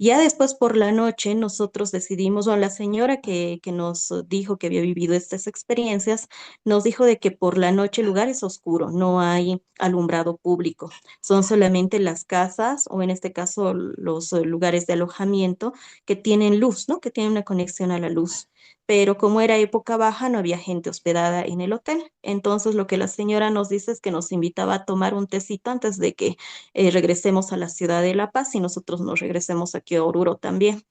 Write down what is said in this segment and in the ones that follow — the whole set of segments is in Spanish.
Ya después por la noche nosotros decidimos, o la señora que nos dijo que había vivido estas experiencias, nos dijo de que por la noche el lugar es oscuro, no hay alumbrado público, son solamente las casas o en este caso los lugares de alojamiento que tienen luz, ¿no? Que tienen una conexión a la luz. Pero como era época baja, no había gente hospedada en el hotel. Entonces lo que la señora nos dice es que nos invitaba a tomar un tecito antes de que regresemos a la ciudad de La Paz y nosotros nos regresemos aquí a Oruro también.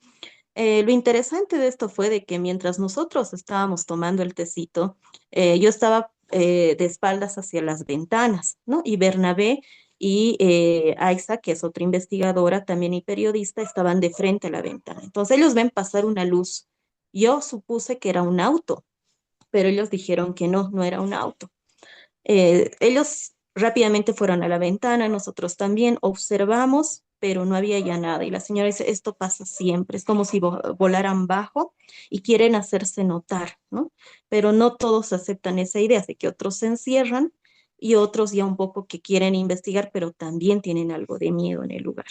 Lo interesante de esto fue de que mientras nosotros estábamos tomando el tecito, yo estaba de espaldas hacia las ventanas, ¿no? Y Bernabé y Aixa, que es otra investigadora también y periodista, estaban de frente a la ventana. Entonces ellos ven pasar una luz. Yo supuse que era un auto, pero ellos dijeron que no, no era un auto. Ellos rápidamente fueron a la ventana, nosotros también observamos, pero no había ya nada. Y la señora dice, esto pasa siempre, es como si volaran bajo y quieren hacerse notar, ¿no? Pero no todos aceptan esa idea, así que otros se encierran y otros ya un poco que quieren investigar, pero también tienen algo de miedo en el lugar.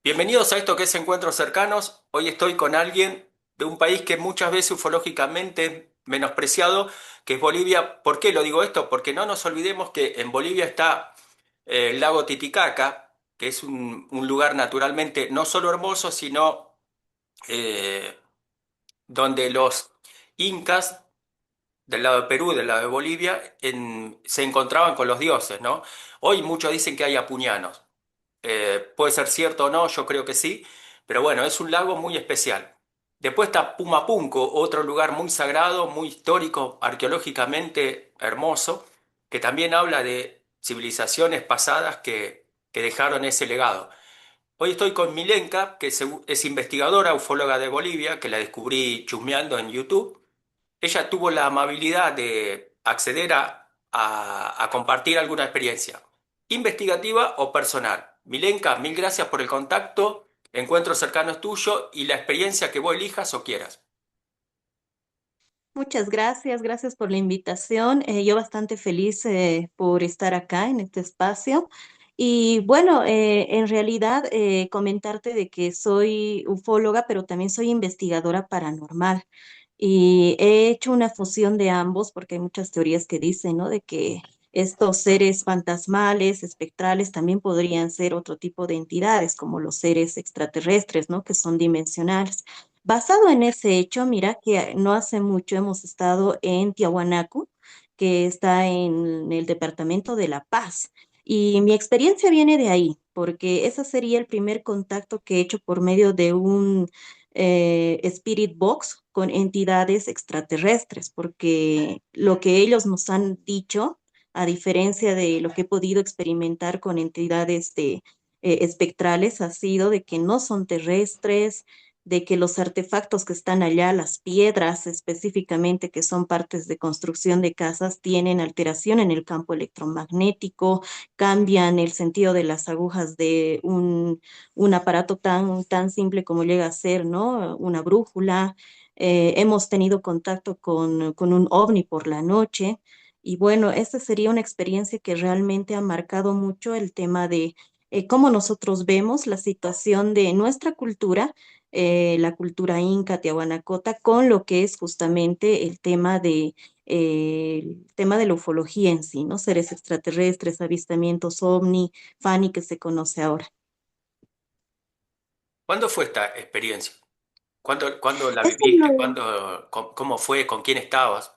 Bienvenidos a esto que es Encuentros Cercanos. Hoy estoy con alguien de un país que muchas veces ufológicamente menospreciado, que es Bolivia. ¿Por qué lo digo esto? Porque no nos olvidemos que en Bolivia está el lago Titicaca, que es un lugar naturalmente no solo hermoso, sino eh, donde los incas del lado de Perú, del lado de Bolivia, se encontraban con los dioses, ¿no? Hoy muchos dicen que hay apuñanos. Puede ser cierto o no, yo creo que sí, pero bueno, es un lago muy especial. Después está Pumapunco, otro lugar muy sagrado, muy histórico, arqueológicamente hermoso, que también habla de civilizaciones pasadas que dejaron ese legado. Hoy estoy con Milenka, que es investigadora, ufóloga de Bolivia, que la descubrí chusmeando en YouTube. Ella tuvo la amabilidad de acceder a compartir alguna experiencia, investigativa o personal. Milenka, mil gracias por el contacto, encuentros cercanos tuyo y la experiencia que vos elijas o quieras. Muchas gracias, gracias por la invitación. Yo bastante feliz por estar acá en este espacio. Y bueno, en realidad comentarte de que soy ufóloga, pero también soy investigadora paranormal. Y he hecho una fusión de ambos porque hay muchas teorías que dicen, ¿no? De que estos seres fantasmales, espectrales, también podrían ser otro tipo de entidades, como los seres extraterrestres, ¿no? Que son dimensionales. Basado en ese hecho, mira que no hace mucho hemos estado en Tiahuanaco, que está en el departamento de La Paz. Y mi experiencia viene de ahí, porque ese sería el primer contacto que he hecho por medio de un Spirit Box con entidades extraterrestres, porque lo que ellos nos han dicho, a diferencia de lo que he podido experimentar con entidades espectrales, ha sido de que no son terrestres, de que los artefactos que están allá, las piedras específicamente, que son partes de construcción de casas, tienen alteración en el campo electromagnético, cambian el sentido de las agujas de un aparato tan simple como llega a ser, ¿no? Una brújula. Hemos tenido contacto con un ovni por la noche. Y bueno, esta sería una experiencia que realmente ha marcado mucho el tema de cómo nosotros vemos la situación de nuestra cultura, la cultura inca, tiahuanacota, con lo que es justamente el tema de la ufología en sí, ¿no? Seres extraterrestres, avistamientos ovni, Fanny, que se conoce ahora. ¿Cuándo fue esta experiencia? ¿Cuándo la Esto viviste? no- ¿Cómo fue? ¿Con quién estabas?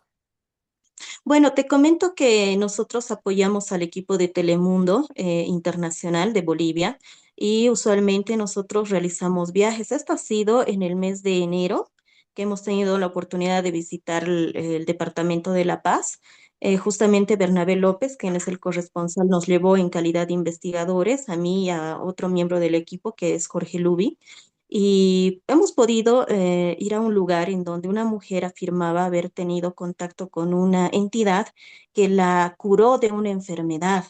Bueno, te comento que nosotros apoyamos al equipo de Telemundo Internacional de Bolivia y usualmente nosotros realizamos viajes. Esto ha sido en el mes de enero, que hemos tenido la oportunidad de visitar el departamento de La Paz. Justamente Bernabé López, quien es el corresponsal, nos llevó en calidad de investigadores, a mí y a otro miembro del equipo, que es Jorge Lubi. Y hemos podido ir a un lugar en donde una mujer afirmaba haber tenido contacto con una entidad que la curó de una enfermedad,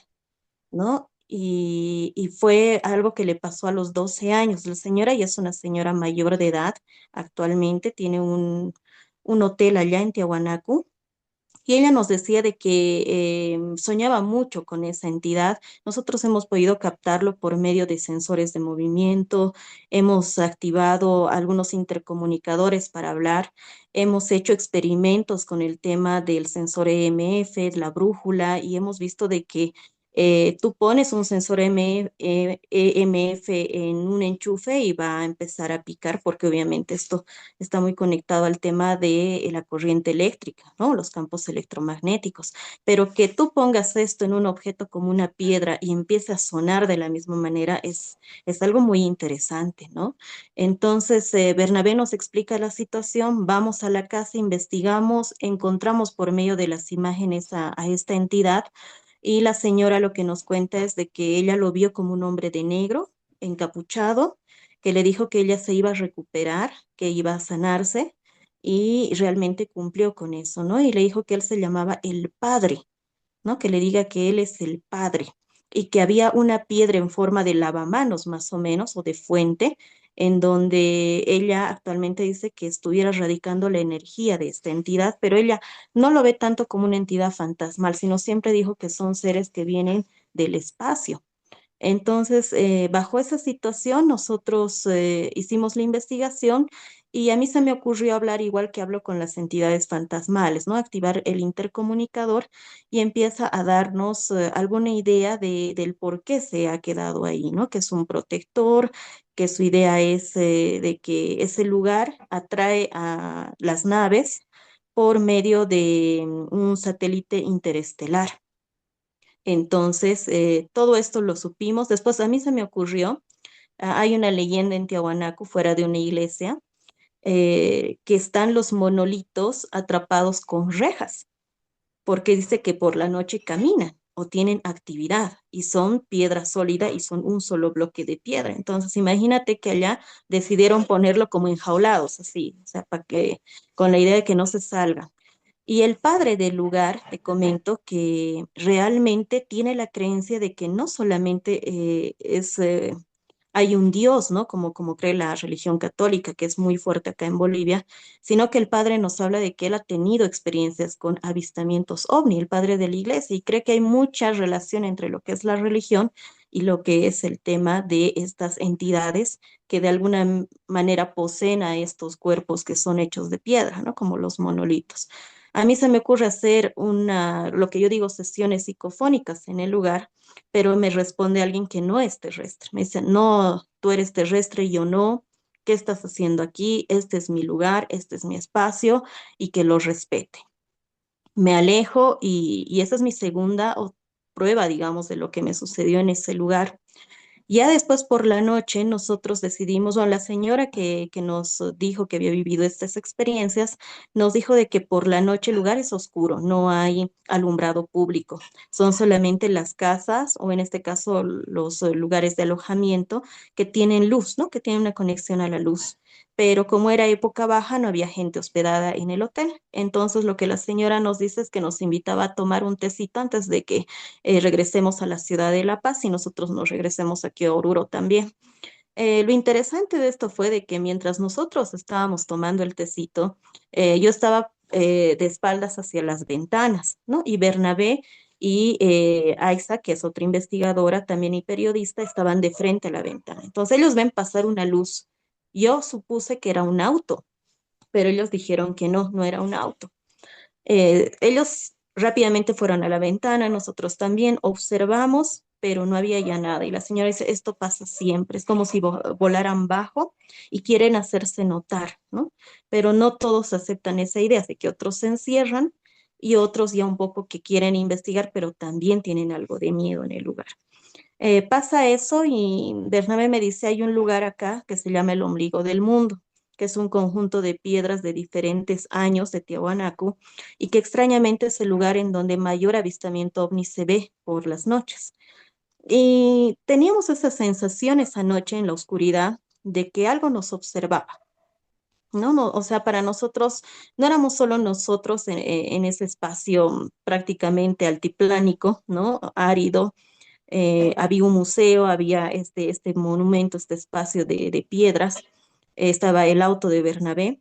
¿no? Y fue algo que le pasó a los 12 años. La señora ya es una señora mayor de edad, actualmente tiene un hotel allá en Tiahuanacu y ella nos decía de que soñaba mucho con esa entidad. Nosotros hemos podido captarlo por medio de sensores de movimiento, hemos activado algunos intercomunicadores para hablar, hemos hecho experimentos con el tema del sensor EMF, la brújula, y hemos visto de que tú pones un sensor EMF en un enchufe y va a empezar a picar porque obviamente esto está muy conectado al tema de la corriente eléctrica, ¿no? Los campos electromagnéticos. Pero que tú pongas esto en un objeto como una piedra y empiece a sonar de la misma manera es algo muy interesante, ¿no? Entonces, Bernabé nos explica la situación, vamos a la casa, investigamos, encontramos por medio de las imágenes a esta entidad y la señora lo que nos cuenta es de que ella lo vio como un hombre de negro, encapuchado, que le dijo que ella se iba a recuperar, que iba a sanarse y realmente cumplió con eso, ¿no? Y le dijo que él se llamaba el Padre, ¿no? Que le diga que él es el Padre y que había una piedra en forma de lavamanos más o menos o de fuente en donde ella actualmente dice que estuviera radicando la energía de esta entidad, pero ella no lo ve tanto como una entidad fantasmal, sino siempre dijo que son seres que vienen del espacio. Entonces, bajo esa situación, nosotros hicimos la investigación y a mí se me ocurrió hablar igual que hablo con las entidades fantasmales, ¿no? Activar el intercomunicador y empieza a darnos alguna idea del por qué se ha quedado ahí, ¿no? Que es un protector, que su idea es de que ese lugar atrae a las naves por medio de un satélite interestelar. Entonces, todo esto lo supimos. Después a mí se me ocurrió, hay una leyenda en Tiahuanaco, fuera de una iglesia, que están los monolitos atrapados con rejas, porque dice que por la noche caminan o tienen actividad y son piedra sólida y son un solo bloque de piedra. Entonces, imagínate que allá decidieron ponerlo como enjaulados, así, o sea, para que, con la idea de que no se salga. Y el padre del lugar, te comento, que realmente tiene la creencia de que no solamente hay un Dios, ¿no? Como cree la religión católica, que es muy fuerte acá en Bolivia, sino que el padre nos habla de que él ha tenido experiencias con avistamientos ovni, el padre de la iglesia, y cree que hay mucha relación entre lo que es la religión y lo que es el tema de estas entidades que de alguna manera poseen a estos cuerpos que son hechos de piedra, ¿no? Como los monolitos. A mí se me ocurre hacer lo que yo digo, sesiones psicofónicas en el lugar, pero me responde alguien que no es terrestre. Me dice, no, tú eres terrestre, yo no. ¿Qué estás haciendo aquí? Este es mi lugar, este es mi espacio y que lo respete. Me alejo y esa es mi segunda prueba, digamos, de lo que me sucedió en ese lugar. Ya después por la noche nosotros decidimos, o la señora que nos dijo que había vivido estas experiencias, nos dijo de que por la noche el lugar es oscuro, no hay alumbrado público, son solamente las casas o en este caso los lugares de alojamiento que tienen luz, ¿no? Que tienen una conexión a la luz. Pero como era época baja, no había gente hospedada en el hotel. Entonces lo que la señora nos dice es que nos invitaba a tomar un tecito antes de que regresemos a la ciudad de La Paz y nosotros nos regresemos aquí a Oruro también. Lo interesante de esto fue de que mientras nosotros estábamos tomando el tecito, yo estaba de espaldas hacia las ventanas, ¿no? Y Bernabé y Aixa, que es otra investigadora también y periodista, estaban de frente a la ventana. Entonces ellos ven pasar una luz. Yo supuse que era un auto, pero ellos dijeron que no, no era un auto. Ellos rápidamente fueron a la ventana, nosotros también observamos, pero no había ya nada. Y la señora dice, esto pasa siempre, es como si volaran bajo y quieren hacerse notar, ¿no? Pero no todos aceptan esa idea, así que otros se encierran y otros ya un poco que quieren investigar, pero también tienen algo de miedo en el lugar. Pasa eso y Bernabé me dice, hay un lugar acá que se llama el ombligo del mundo, que es un conjunto de piedras de diferentes años de Tiahuanacu y que extrañamente es el lugar en donde mayor avistamiento ovni se ve por las noches. Y teníamos esa sensación esa noche en la oscuridad de que algo nos observaba. No, no, o sea, para nosotros no éramos solo nosotros en ese espacio prácticamente altiplánico, ¿no? Árido, había un museo, había este monumento, este espacio de piedras, estaba el auto de Bernabé,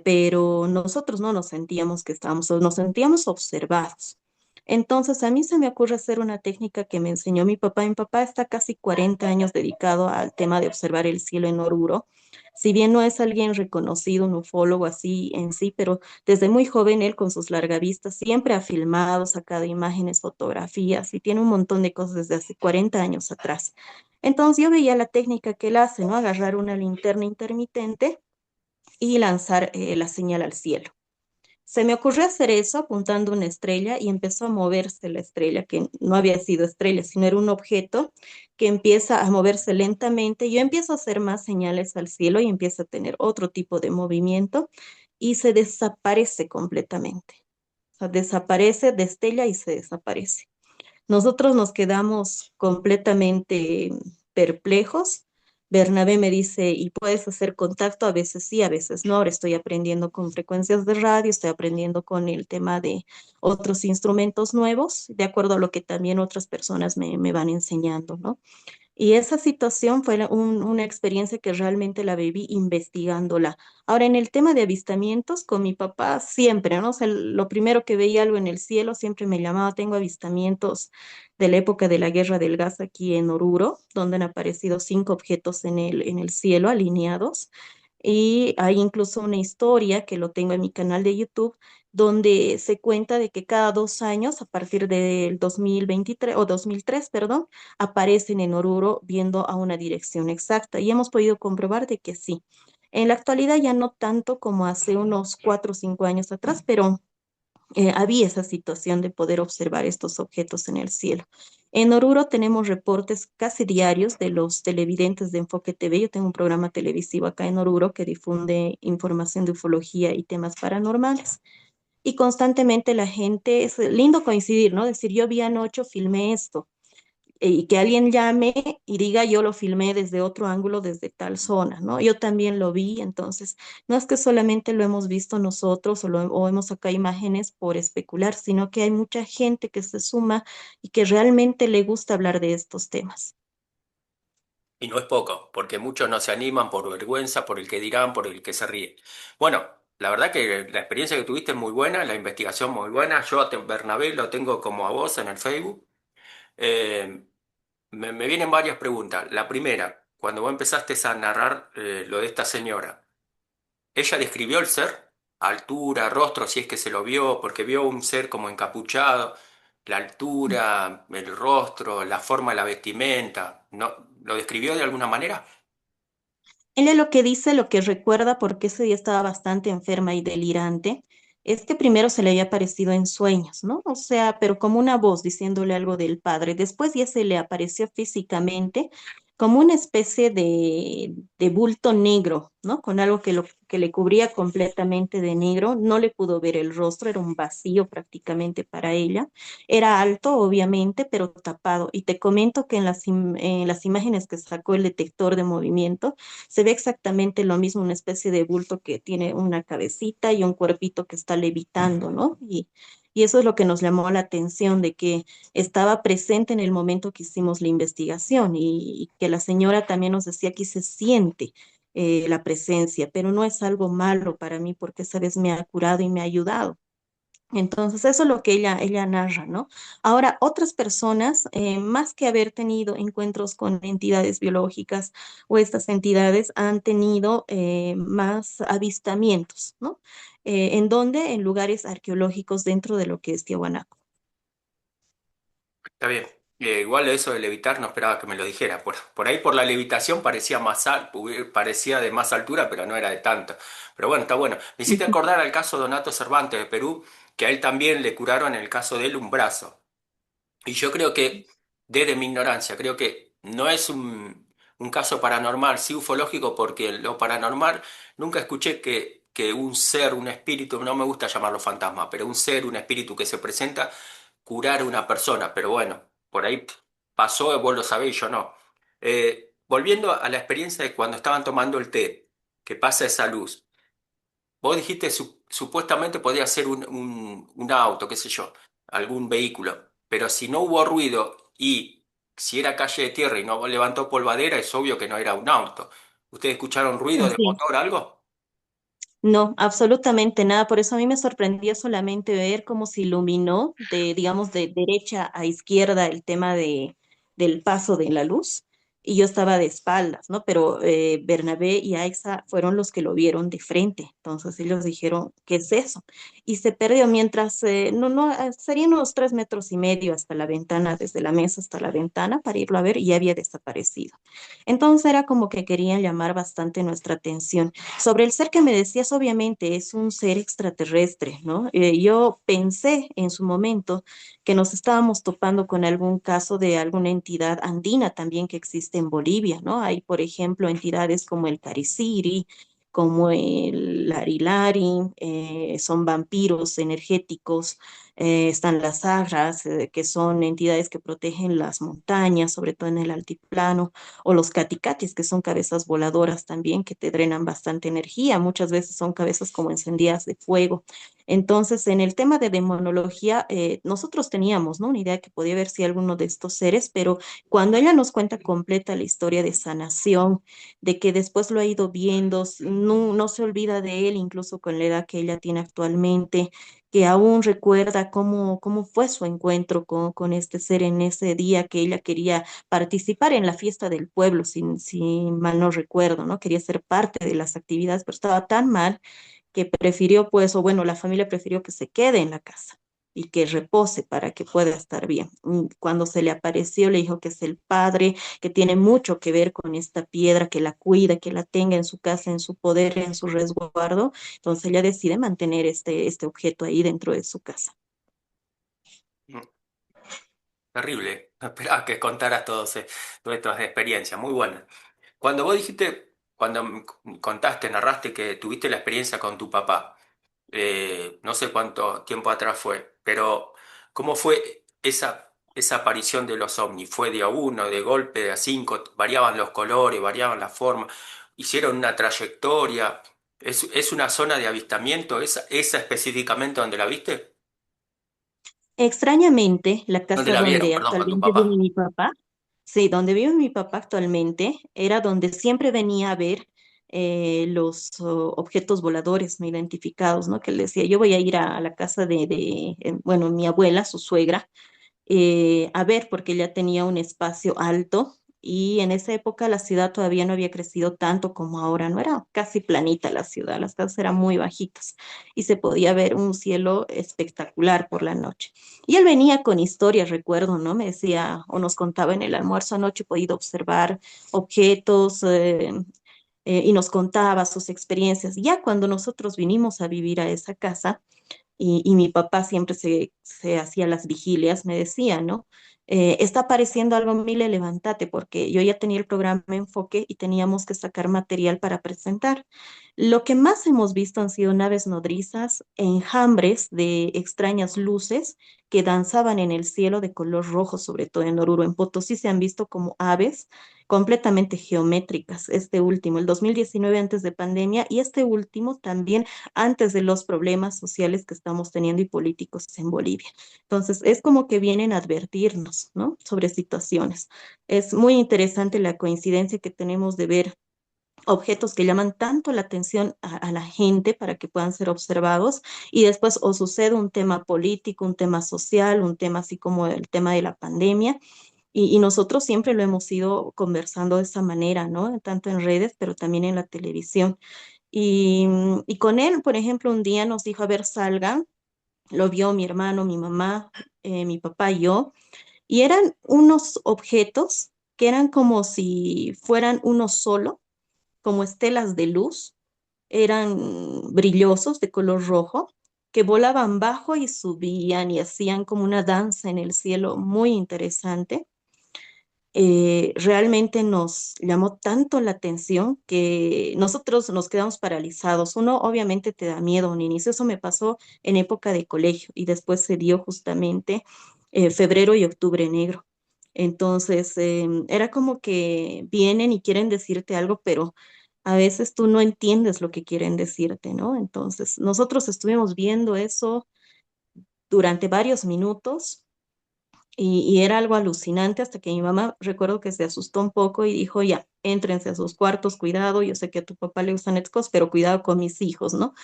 pero nosotros no nos sentíamos que estábamos, nos sentíamos observados. Entonces, a mí se me ocurre hacer una técnica que me enseñó mi papá. Mi papá está casi 40 años dedicado al tema de observar el cielo en Oruro. Si bien no es alguien reconocido, un ufólogo así en sí, pero desde muy joven él con sus largavistas siempre ha filmado, sacado imágenes, fotografías y tiene un montón de cosas desde hace 40 años atrás. Entonces yo veía la técnica que él hace, ¿no? Agarrar una linterna intermitente y lanzar la señal al cielo. Se me ocurrió hacer eso apuntando una estrella y empezó a moverse la estrella, que no había sido estrella, sino era un objeto que empieza a moverse lentamente. Yo empiezo a hacer más señales al cielo y empieza a tener otro tipo de movimiento y se desaparece completamente. O sea, desaparece, destella y se desaparece. Nosotros nos quedamos completamente perplejos. Bernabé me dice, ¿y puedes hacer contacto? A veces sí, a veces no. Ahora estoy aprendiendo con frecuencias de radio, estoy aprendiendo con el tema de otros instrumentos nuevos, de acuerdo a lo que también otras personas me van enseñando, ¿no? Y esa situación fue una experiencia que realmente la viví investigándola. Ahora, en el tema de avistamientos, con mi papá siempre, ¿no? O sea, lo primero que veía algo en el cielo siempre me llamaba, tengo avistamientos de la época de la Guerra del Gas aquí en Oruro, donde han aparecido 5 objetos en el cielo alineados. Y hay incluso una historia que lo tengo en mi canal de YouTube, donde se cuenta de que cada 2 años, a partir del 2023 o 2003, perdón, aparecen en Oruro viendo a una dirección exacta y hemos podido comprobar de que sí. En la actualidad ya no tanto como hace unos 4 o 5 años atrás, pero había esa situación de poder observar estos objetos en el cielo. En Oruro tenemos reportes casi diarios de los televidentes de Enfoque TV. Yo tengo un programa televisivo acá en Oruro que difunde información de ufología y temas paranormales. Y constantemente la gente, es lindo coincidir, ¿no? Decir, yo vi anoche, filmé esto y que alguien llame y diga yo lo filmé desde otro ángulo, desde tal zona, ¿no? Yo también lo vi, entonces no es que solamente lo hemos visto nosotros o hemos sacado imágenes por especular, sino que hay mucha gente que se suma y que realmente le gusta hablar de estos temas. Y no es poco, porque muchos no se animan por vergüenza, por el que dirán, por el que se ríe. Bueno, la verdad que la experiencia que tuviste es muy buena, la investigación muy buena. Yo a Bernabé lo tengo como a vos en el Facebook. Eh, me vienen varias preguntas. La primera, cuando vos empezaste a narrar lo de esta señora, ¿ella describió el ser? Altura, rostro, si es que se lo vio, porque vio un ser como encapuchado, la altura, el rostro, la forma de la vestimenta. ¿No? ¿Lo describió de alguna manera? Ella lo que dice, lo que recuerda, porque ese día estaba bastante enferma y delirante, es que primero se le había aparecido en sueños, ¿no? O sea, pero como una voz diciéndole algo del padre. Después ya se le apareció físicamente como una especie de bulto negro, ¿no? Con algo que le cubría completamente de negro. No le pudo ver el rostro, era un vacío prácticamente para ella. Era alto, obviamente, pero tapado. Y te comento que en las imágenes que sacó el detector de movimiento, se ve exactamente lo mismo, una especie de bulto que tiene una cabecita y un cuerpito que está levitando, ¿no? Y eso es lo que nos llamó la atención, de que estaba presente en el momento que hicimos la investigación y que la señora también nos decía que se siente la presencia, pero no es algo malo para mí porque esa vez me ha curado y me ha ayudado. Entonces, eso es lo que ella narra, ¿no? Ahora, otras personas, más que haber tenido encuentros con entidades biológicas o estas entidades, han tenido más avistamientos, ¿no? ¿En dónde? En lugares arqueológicos dentro de lo que es Tiahuanaco. Está bien. Igual eso de levitar no esperaba que me lo dijera. Por ahí por la levitación parecía parecía de más altura, pero no era de tanto. Pero bueno, está bueno. Me hiciste acordar al caso de Donato Cervantes de Perú, que a él también le curaron el caso de él un brazo. Y yo creo que, desde mi ignorancia, creo que no es un caso paranormal, sí ufológico, porque lo paranormal nunca escuché que un ser, un espíritu, no me gusta llamarlo fantasma, pero un ser, un espíritu que se presenta, curar a una persona. Pero bueno, por ahí pasó, vos lo sabéis, yo no. Volviendo a la experiencia de cuando estaban tomando el té, que pasa esa luz. Vos dijiste supuestamente podía ser un auto, qué sé yo, algún vehículo, pero si no hubo ruido y si era calle de tierra y no levantó polvadera, es obvio que no era un auto. ¿Ustedes escucharon ruido de Sí. motor, algo? No, absolutamente nada. Por eso a mí me sorprendía solamente ver cómo se iluminó de, digamos, de derecha a izquierda el tema del paso de la luz. Y yo estaba de espaldas, ¿no? Pero Bernabé y Aixa fueron los que lo vieron de frente. Entonces ellos dijeron, ¿qué es eso? Y se perdió mientras, serían unos 3 metros y medio hasta la ventana, desde la mesa hasta la ventana para irlo a ver y ya había desaparecido. Entonces era como que querían llamar bastante nuestra atención. Sobre el ser que me decías, obviamente es un ser extraterrestre, ¿no? Yo pensé en su momento que nos estábamos topando con algún caso de alguna entidad andina también que existe en Bolivia, ¿no? Hay, por ejemplo, entidades como el Cariciri, como el Larilari, son vampiros energéticos, están las agras, que son entidades que protegen las montañas, sobre todo en el altiplano, o los caticatis, que son cabezas voladoras también, que te drenan bastante energía, muchas veces son cabezas como encendidas de fuego. Entonces, en el tema de demonología, nosotros teníamos, ¿no? Una idea que podía haber sido alguno de estos seres, pero cuando ella nos cuenta completa la historia de sanación, de que después lo ha ido viendo, no, no se olvida de él, incluso con la edad que ella tiene actualmente, que aún recuerda cómo fue su encuentro con este ser en ese día que ella quería participar en la fiesta del pueblo, si mal no recuerdo, ¿no? Quería ser parte de las actividades, pero estaba tan mal que prefirió, pues, o bueno, la familia prefirió que se quede en la casa y que repose para que pueda estar bien. Cuando se le apareció, le dijo que es el padre, que tiene mucho que ver con esta piedra, que la cuida, que la tenga en su casa, en su poder, en su resguardo. Entonces ella decide mantener este objeto ahí dentro de su casa. Mm, terrible. No esperaba que contaras todas estas experiencias. Muy buenas. Cuando vos dijiste, cuando contaste, narraste que tuviste la experiencia con tu papá, no sé cuánto tiempo atrás fue, pero ¿cómo fue esa aparición de los ovnis? ¿Fue de a uno, de golpe, de a cinco? ¿Variaban los colores, variaban la forma? ¿Hicieron una trayectoria? ¿Es una zona de avistamiento, esa específicamente donde la viste? Extrañamente, la ¿Dónde casa la vieron, donde perdón, con tu actualmente vive papá? mi papá, sí, donde vive mi papá actualmente, era donde siempre venía a ver los objetos voladores no identificados, ¿no? Que él decía, yo voy a ir a la casa bueno, mi abuela, su suegra, a ver, porque ella tenía un espacio alto y en esa época la ciudad todavía no había crecido tanto como ahora, no era casi planita la ciudad, las casas eran muy bajitas y se podía ver un cielo espectacular por la noche. Y él venía con historias, recuerdo, ¿no? Me decía o nos contaba en el almuerzo anoche, he podido observar objetos. Y nos contaba sus experiencias. Ya cuando nosotros vinimos a vivir a esa casa, y mi papá siempre se hacía las vigilias, me decía, ¿no? Está apareciendo algo, Mile, levántate, porque yo ya tenía el programa Enfoque y teníamos que sacar material para presentar. Lo que más hemos visto han sido naves nodrizas, enjambres de extrañas luces que danzaban en el cielo de color rojo, sobre todo en Oruro. En Potosí se han visto como aves completamente geométricas. Este último, el 2019 antes de pandemia, y este último también antes de los problemas sociales que estamos teniendo y políticos en Bolivia. Entonces, es como que vienen a advertirnos, ¿no? Sobre situaciones. Es muy interesante la coincidencia que tenemos de ver objetos que llaman tanto la atención a la gente para que puedan ser observados y después o sucede un tema político, un tema social, un tema así como el tema de la pandemia y nosotros siempre lo hemos ido conversando de esa manera, ¿no? Tanto en redes, pero también en la televisión. Y con él, por ejemplo, un día nos dijo, a ver, salgan, lo vio mi hermano, mi mamá, mi papá y yo, y eran unos objetos que eran como si fueran uno solo, como estelas de luz, eran brillosos de color rojo, que volaban bajo y subían y hacían como una danza en el cielo muy interesante. Realmente nos llamó tanto la atención que nosotros nos quedamos paralizados. Uno obviamente te da miedo a un inicio, eso me pasó en época de colegio y después se dio justamente febrero y octubre negro. Entonces, era como que vienen y quieren decirte algo, pero a veces tú no entiendes lo que quieren decirte, ¿no? Entonces, nosotros estuvimos viendo eso durante varios minutos y era algo alucinante hasta que mi mamá recuerdo que se asustó un poco y dijo, ya, éntrense a sus cuartos, cuidado, yo sé que a tu papá le gustan estas cosas, pero cuidado con mis hijos, ¿no?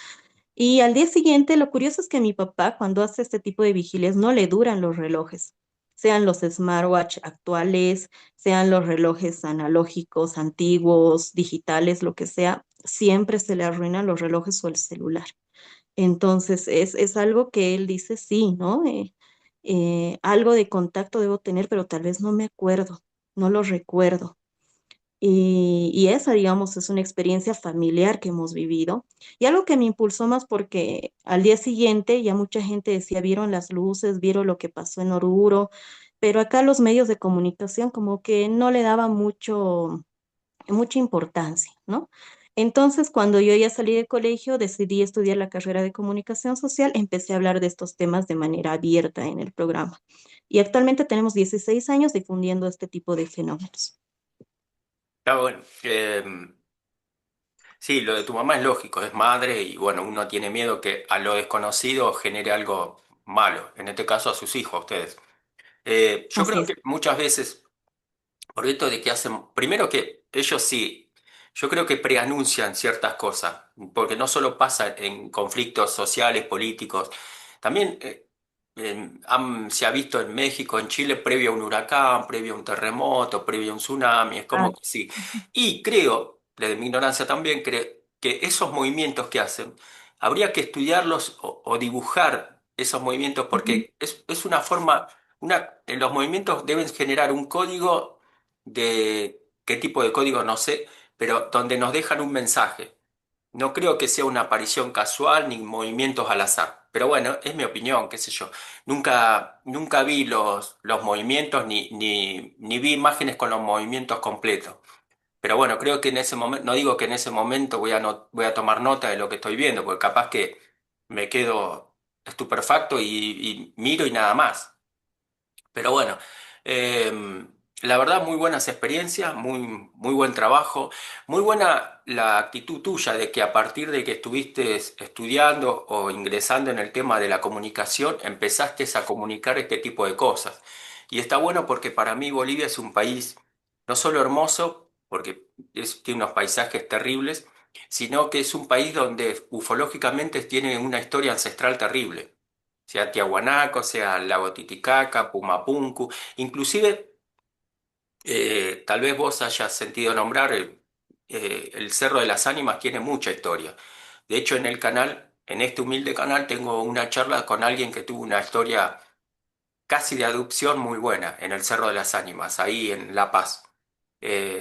Y al día siguiente, lo curioso es que mi papá, cuando hace este tipo de vigilias, no le duran los relojes, sean los smartwatch actuales, sean los relojes analógicos, antiguos, digitales, lo que sea, siempre se le arruinan los relojes o el celular. Entonces, es algo que él dice, sí, ¿no? Algo de contacto debo tener, pero tal vez no me acuerdo, no lo recuerdo. Y esa, digamos, es una experiencia familiar que hemos vivido. Y algo que me impulsó más porque al día siguiente ya mucha gente decía, vieron las luces, vieron lo que pasó en Oruro, pero acá los medios de comunicación como que no le daban mucha importancia, ¿no? Entonces, cuando yo ya salí de colegio, decidí estudiar la carrera de comunicación social, empecé a hablar de estos temas de manera abierta en el programa. Y actualmente tenemos 16 años difundiendo este tipo de fenómenos. Está bueno. Sí, lo de tu mamá es lógico, es madre y bueno, uno tiene miedo que a lo desconocido genere algo malo, en este caso a sus hijos, a ustedes. Yo Así creo es. que muchas veces, por esto de que hacen, primero que ellos sí, yo creo que preanuncian ciertas cosas, porque no solo pasa en conflictos sociales, políticos, también se ha visto en México, en Chile, previo a un huracán, previo a un terremoto, previo a un tsunami, es como que Exacto. sí. Y creo, desde mi ignorancia también, creo que esos movimientos que hacen, habría que estudiarlos o dibujar esos movimientos, Ujú. porque es una forma, los movimientos deben generar un código de qué tipo de código no sé, pero donde nos dejan un mensaje. No creo que sea una aparición casual ni movimientos al azar. Pero bueno, es mi opinión, qué sé yo. Nunca vi los movimientos ni vi imágenes con los movimientos completos. Pero bueno, creo que en ese momento, no digo que en ese momento voy a tomar nota de lo que estoy viendo, porque capaz que me quedo estupefacto y miro y nada más. Pero bueno, la verdad, muy buenas experiencias, muy buen trabajo, muy buena la actitud tuya de que a partir de que estuviste estudiando o ingresando en el tema de la comunicación, empezaste a comunicar este tipo de cosas. Y está bueno porque para mí Bolivia es un país no solo hermoso, porque tiene unos paisajes terribles, sino que es un país donde ufológicamente tiene una historia ancestral terrible, sea Tiahuanaco, sea el lago Titicaca, Pumapunku, inclusive tal vez vos hayas sentido nombrar el Cerro de las Ánimas tiene mucha historia. De hecho, en el canal, en este humilde canal, tengo una charla con alguien que tuvo una historia casi de adopción muy buena en el Cerro de las Ánimas, ahí en La Paz.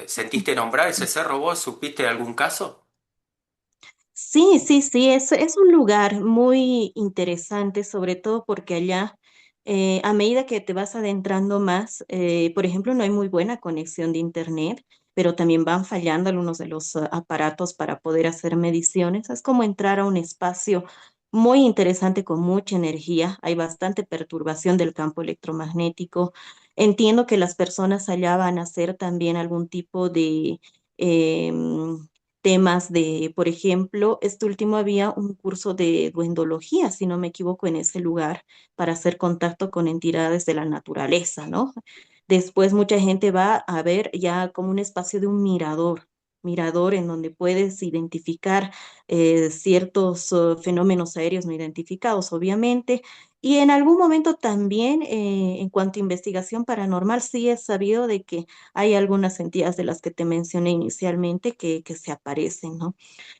¿Sentiste nombrar ese cerro vos? ¿Supiste de algún caso? Sí, sí, sí, es un lugar muy interesante, sobre todo porque allá, a medida que te vas adentrando más, por ejemplo, no hay muy buena conexión de internet, pero también van fallando algunos de los aparatos para poder hacer mediciones. Es como entrar a un espacio muy interesante con mucha energía. Hay bastante perturbación del campo electromagnético. Entiendo que las personas allá van a hacer también algún tipo de em, temas de, por ejemplo, este último había un curso de duendología, si no me equivoco, en ese lugar para hacer contacto con entidades de la naturaleza, ¿no? Después mucha gente va a ver ya como un espacio de un mirador. mirador en donde puedes identificar ciertos fenómenos aéreos no identificados, obviamente. Y en algún momento también, en cuanto a investigación paranormal, sí he sabido de que hay algunas entidades de las que te mencioné inicialmente que se aparecen, ¿no?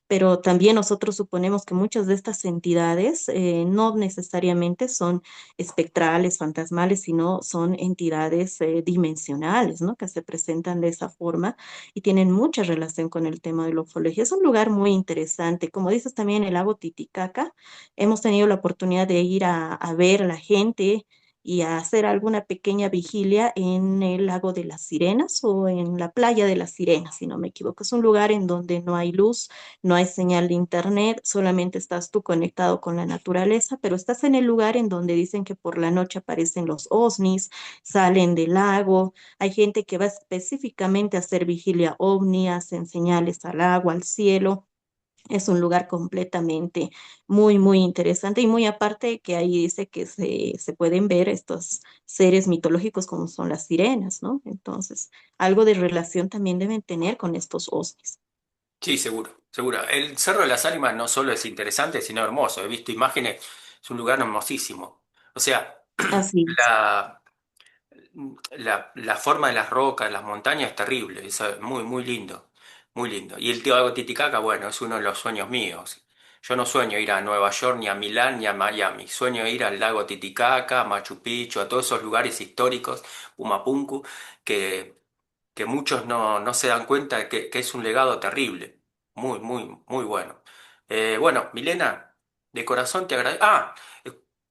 Pero también nosotros suponemos que muchas de estas entidades no necesariamente son espectrales, fantasmales, sino son entidades dimensionales, ¿no? Que se presentan de esa forma y tienen mucha relación con el tema de la ufología. Es un lugar muy interesante. Como dices también, el lago Titicaca, hemos tenido la oportunidad de ir a ver a la gente y a hacer alguna pequeña vigilia en el lago de las Sirenas o en la playa de las Sirenas, si no me equivoco. Es un lugar en donde no hay luz, no hay señal de internet, solamente estás tú conectado con la naturaleza, pero estás en el lugar en donde dicen que por la noche aparecen los ovnis, salen del lago, hay gente que va específicamente a hacer vigilia ovni, hacen señales al agua, al cielo. Es un lugar completamente muy, muy interesante y muy aparte que ahí dice que se pueden ver estos seres mitológicos como son las sirenas, ¿no? Entonces, algo de relación también deben tener con estos ovnis. Sí, seguro, seguro. El Cerro de las Ánimas no solo es interesante, sino hermoso. He visto imágenes, es un lugar hermosísimo. O sea, Así es. la, la forma de las rocas, las montañas es terrible, es muy, muy lindo, muy lindo. Y el lago Titicaca, bueno, es uno de los sueños míos. Yo no sueño ir a Nueva York, ni a Milán, ni a Miami. Sueño ir al lago Titicaca, a Machu Picchu, a todos esos lugares históricos, Pumapunku, que que muchos no se dan cuenta de que es un legado terrible. Muy, muy, muy bueno. Bueno, Milena, de corazón te agradezco.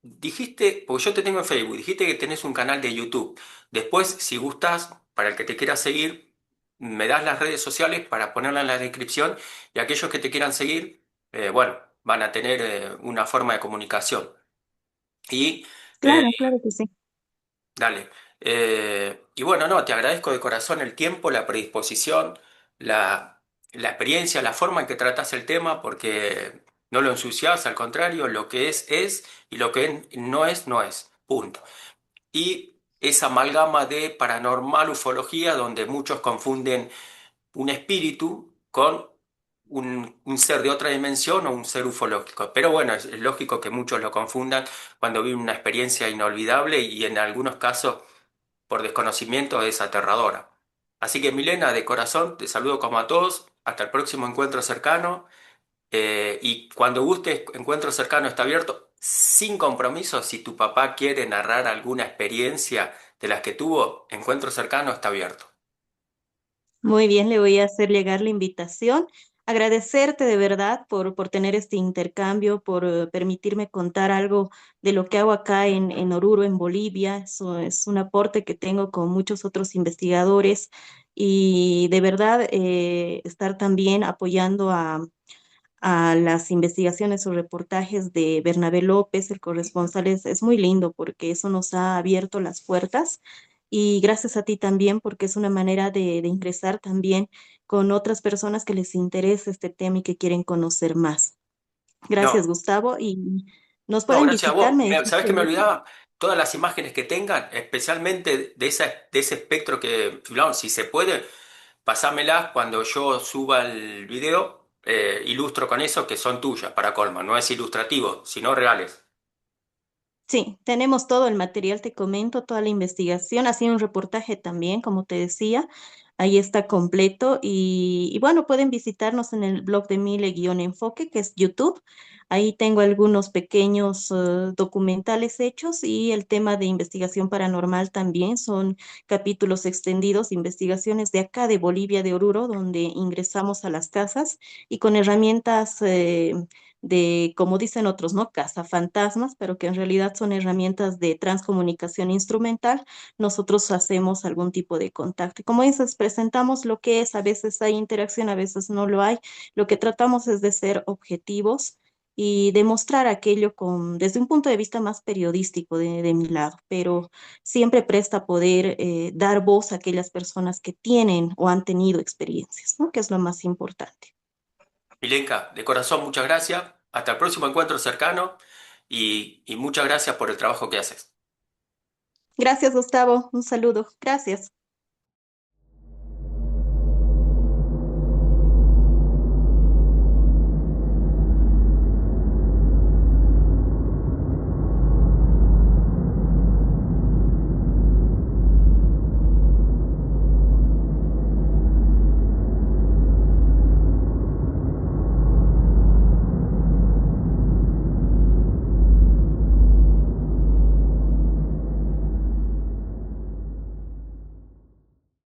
Dijiste, porque yo te tengo en Facebook, dijiste que tenés un canal de YouTube. Después, si gustas, para el que te quiera seguir, me das las redes sociales para ponerla en la descripción y aquellos que te quieran seguir, bueno, van a tener una forma de comunicación. Y eh, Claro, claro que sí. Dale. Y bueno, no, te agradezco de corazón el tiempo, la predisposición, la experiencia, la forma en que tratas el tema, porque no lo ensucias, al contrario, lo que es, y lo que no es, no es. Punto. Y esa amalgama de paranormal, ufología, donde muchos confunden un espíritu con un ser de otra dimensión o un ser ufológico. Pero bueno, es lógico que muchos lo confundan cuando viven una experiencia inolvidable y en algunos casos por desconocimiento es aterradora. Así que Milena, de corazón, te saludo como a todos. Hasta el próximo encuentro cercano. Y cuando guste, encuentro cercano está abierto, sin compromiso. Si tu papá quiere narrar alguna experiencia de las que tuvo, encuentro cercano está abierto. Muy bien, le voy a hacer llegar la invitación. Agradecerte de verdad por tener este intercambio, por permitirme contar algo de lo que hago acá en Oruro, en Bolivia. Eso es un aporte que tengo con muchos otros investigadores y de verdad estar también apoyando a las investigaciones o reportajes de Bernabé López, el corresponsal, es muy lindo porque eso nos ha abierto las puertas y gracias a ti también porque es una manera de ingresar también con otras personas que les interesa este tema y que quieren conocer más. Gracias, No, Gustavo, y nos no, pueden gracias a visitar, vos. me decís ¿Sabés por que me YouTube. olvidaba? Todas las imágenes que tengan, especialmente de ese espectro que, Filón, si se puede, pasámelas cuando yo suba el video, ilustro con eso que son tuyas, para colmo. No es ilustrativo, sino reales. Sí, tenemos todo el material, te comento, toda la investigación, así un reportaje también, como te decía, ahí está completo y bueno, pueden visitarnos en el blog de Mile-Enfoque, que es YouTube. Ahí tengo algunos pequeños documentales hechos y el tema de investigación paranormal también son capítulos extendidos, investigaciones de acá de Bolivia, de Oruro, donde ingresamos a las casas y con herramientas de, como dicen otros, ¿no? Cazafantasmas, pero que en realidad son herramientas de transcomunicación instrumental, nosotros hacemos algún tipo de contacto. Y como dices, presentamos lo que es, a veces hay interacción, a veces no lo hay. Lo que tratamos es de ser objetivos y demostrar aquello con, desde un punto de vista más periodístico de mi lado, pero siempre presta poder dar voz a aquellas personas que tienen o han tenido experiencias, ¿no? Que es lo más importante. Milenka, de corazón, muchas gracias. Hasta el próximo encuentro cercano y muchas gracias por el trabajo que haces. Gracias, Gustavo. Un saludo. Gracias.